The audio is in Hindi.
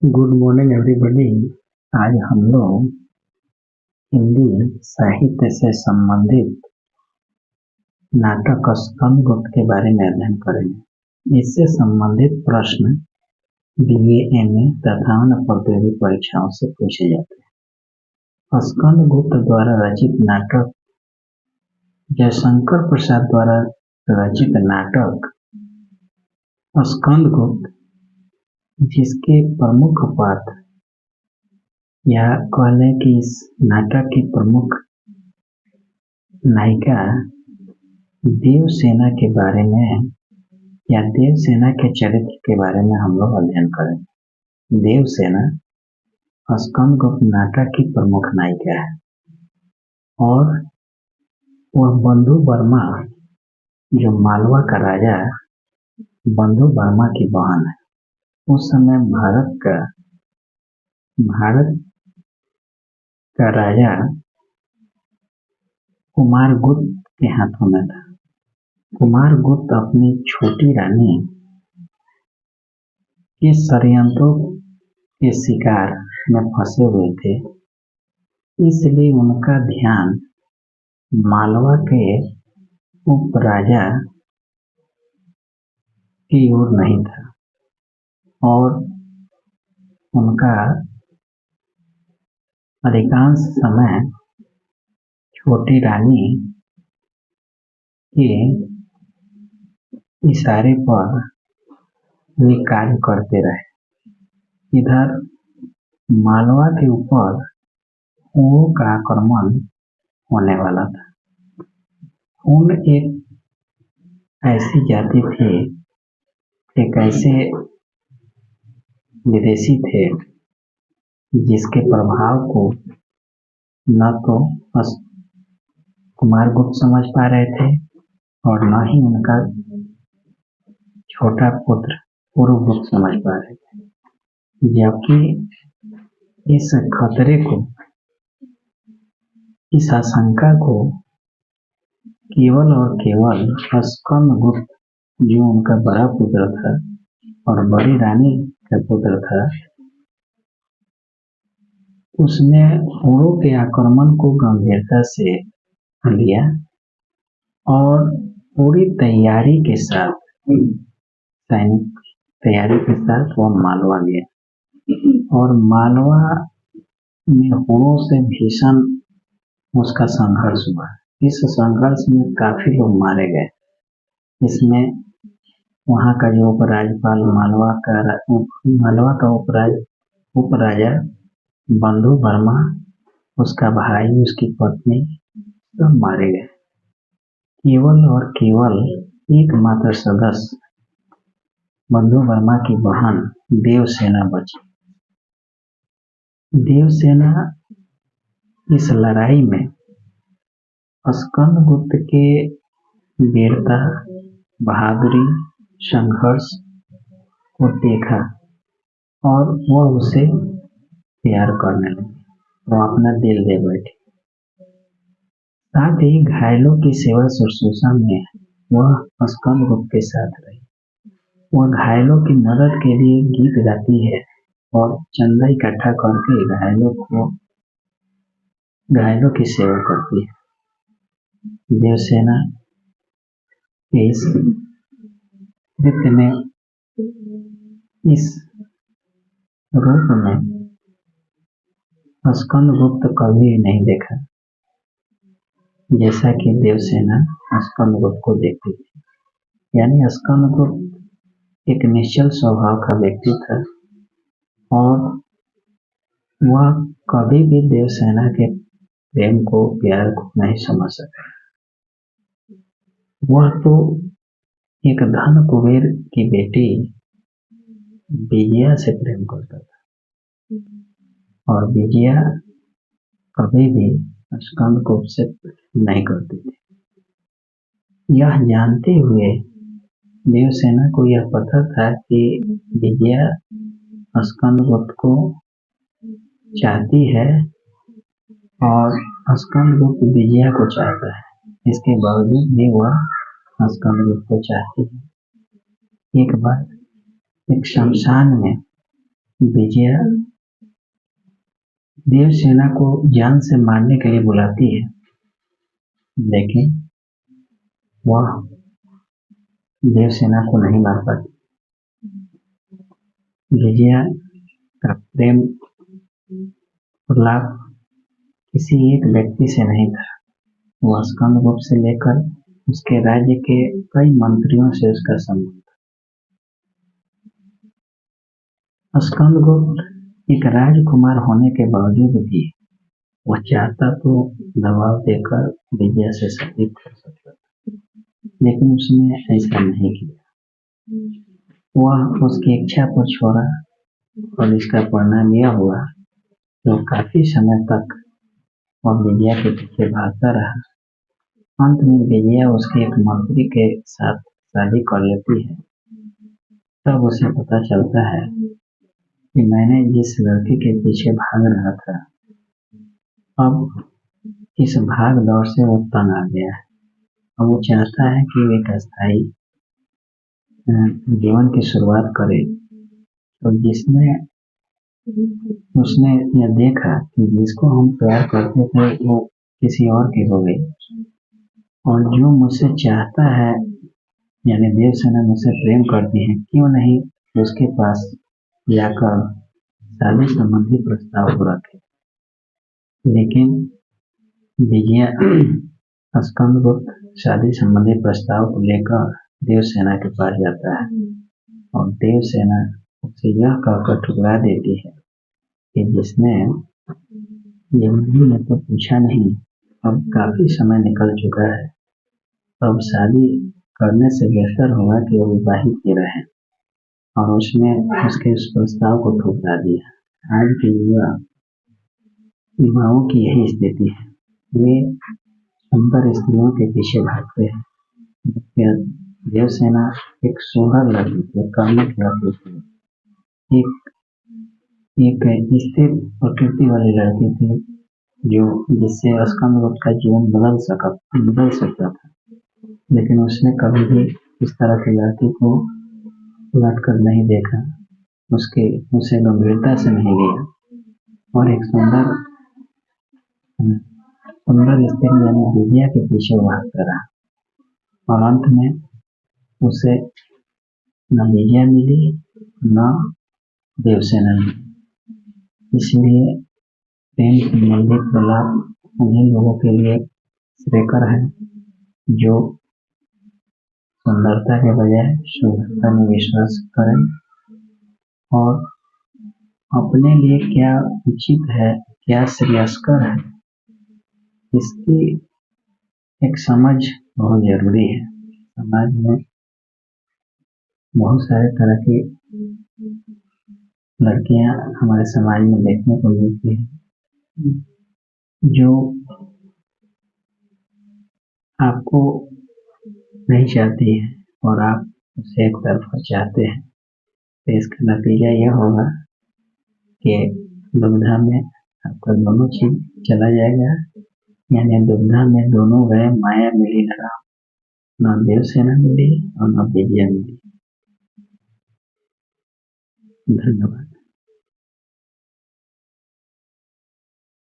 Good morning everybody. आज हम लोग हिंदी साहित्य से संबंधित नाटक स्कंदगुप्त के बारे में अध्ययन करेंगे। इससे संबंधित प्रश्न बीए, एमए तथा अन्य प्रतियोगी परीक्षाओं से पूछे जाते हैं। स्कंदगुप्त द्वारा रचित नाटक जयशंकर प्रसाद द्वारा रचित नाटक स्कंदगुप्त, जिसके प्रमुख पात्र या कहले कि इस नाटक की प्रमुख नायिका देवसेना के बारे में या देवसेना के चरित्र के बारे में हम लोग अध्ययन करेंगे। देवसेना स्कंदगुप्त नाटक की प्रमुख नायिका है और वह बंधु वर्मा, जो मालवा का राजा बंधु वर्मा की बहन है। उस समय भारत का राजा कुमारगुप्त के हाथों में था। कुमारगुप्त अपनी छोटी रानी के षड्यंत्रों के शिकार में फंसे हुए थे, इसलिए उनका ध्यान मालवा के उपराजा की ओर नहीं था और उनका अधिकांश समय छोटी रानी के इशारे पर वे कार्य करते रहे। इधर मालवा के ऊपर हुणों का आक्रमण होने वाला था। हुण एक ऐसी जाति थी, एक ऐसे विदेशी थे जिसके प्रभाव को न तो कुमारगुप्त समझ पा रहे थे और न ही उनका छोटा पुत्र पुरुगुप्त समझ पा रहे थे, जबकि इस खतरे को, इस आशंका को केवल और केवल स्कंदगुप्त, जो उनका बड़ा पुत्र था और बड़ी रानी का पुत्र था, उसने हुणों के आक्रमण को गंभीरता से लिया और पूरी तैयारी के साथ, सैनिक तैयारी के साथ वह मालवा गया और मालवा में हुणों से भीषण उसका संघर्ष हुआ। इस संघर्ष में काफी लोग मारे गए। इसमें वहाँ का जो उपराज्यपाल मालवा का उपराजा बंधु वर्मा, उसका भाई, उसकी पत्नी सब मारे गए। केवल और केवल एकमात्र सदस्य बंधु वर्मा की बहन देवसेना बची। देवसेना इस लड़ाई में स्कंदगुप्त के वीरता, बहादुरी, संघर्ष को देखा और वह उसे प्यार करने लगी। वो अपना दिल दे बैठी। साथ ही घायलों की सेवा शुश्रूषा में वह स्कंदगुप्त के साथ रही। वह घायलों की मदद के लिए गीत गाती है और चंदा इकट्ठा करके घायलों की सेवा करती है। देवसेना के इस कृत्य में, इस रूप में स्कंदगुप्त कभी नहीं देखा जैसा कि देवसेना स्कंदगुप्त को देखती थी। यानी स्कंदगुप्त एक निश्चल स्वभाव का व्यक्ति था और वह कभी भी देवसेना के प्रेम को, प्यार को नहीं समझ सका। वह तो एक धन कुबेर की बेटी विजया से प्रेम करता था और विजया कभी भी स्कंदगुप्त से नहीं करती थी। यह जानते हुए देवसेना को यह पता था कि विजया स्कंदगुप्त को चाहती है और स्कंदगुप्त विजया को चाहता है। इसके बावजूद भी वह स्कंदगुप्त को चाहती है। एक बार एक शमशान में विजया देवसेना को जान से मारने के लिए बुलाती है, लेकिन वह देवसेना को नहीं मार पाती। विजया का प्रेम प्रलाप किसी एक व्यक्ति से नहीं था। वह स्कंदगुप्त से लेकर उसके राज्य के कई मंत्रियों से उसका संबंध था। स्कंदगुप्त एक राजकुमार होने के बावजूद भी वह चाहता तो दबाव देकर विजया से शादी कर सकता था, लेकिन उसने ऐसा नहीं किया। वह उसकी इच्छा को छोड़ा और इसका परिणाम यह हुआ तो काफी समय तक वह विजया के पीछे भागता रहा। अंत में विजया उसके एक मंत्री के साथ शादी कर लेती है। तब उसे पता चलता है कि मैंने जिस लड़की के पीछे भाग रहा था, अब इस भाग दौड़ से वो तंग आ गया है। अब वो चाहता है कि एक अस्थायी जीवन की शुरुआत करे। तो उसने यह देखा कि जिसको हम प्यार करते थे वो किसी और की हो गई, और जो मुझसे चाहता है यानी देवसेना मुझसे प्रेम करती है, क्यों नहीं उसके पास जाकर शादी संबंधी प्रस्ताव को रखे। लेकिन विजया स्कंदगुप्त शादी संबंधी प्रस्ताव को लेकर देवसेना के पास जाता है और देवसेना उसे यह कहकर ठुकरा देती है कि जिसने यमरानी ने तो पूछा नहीं, अब काफी समय निकल चुका है, अब शादी करने से बेहतर होगा कि वो विवाहित ही रहे। और उसने उसके उस प्रस्ताव को ठुकरा दिया। आज के युवाओं की यही स्थिति है, वे सुंदर स्त्रियों के पीछे भागते हैं। देवसेना एक सुंदर लड़की थी, कर्मठ लड़की थी, एक स्थिर प्रकृति वाली लड़की थी जो जिससे स्कंदगुप्त का जीवन बदल सकता था। लेकिन उसने कभी भी इस तरह की लड़की को लौट कर नहीं देखा, उसे गंभीरता से नहीं लिया और एक सुंदर स्त्री यानी विजया के पीछे भागता रहा। और अंत में उसे न विजया मिली न देवसेना मिली। इसलिए प्रेम संबंधी प्रलाप उन्हीं लोगों के लिए श्रेयकर है जो सुंदरता के बजाय सुंदरता में विश्वास करें और अपने लिए क्या उचित है, क्या श्रेयस्कर है, इसकी एक समझ बहुत जरूरी है। समाज में बहुत सारे तरह की लड़कियां हमारे समाज में देखने को मिलती है जो आपको नहीं चाहती है और आप उसे एक तरफा चाहते हैं। तो इसका नतीजा यह होगा कि दुविधा में आपका दोनों चीज चला जाएगा, यानी दुविधा में दोनों गए, माया मिली न राम, न देवसेना मिली और न विजया मिली। धन्यवाद।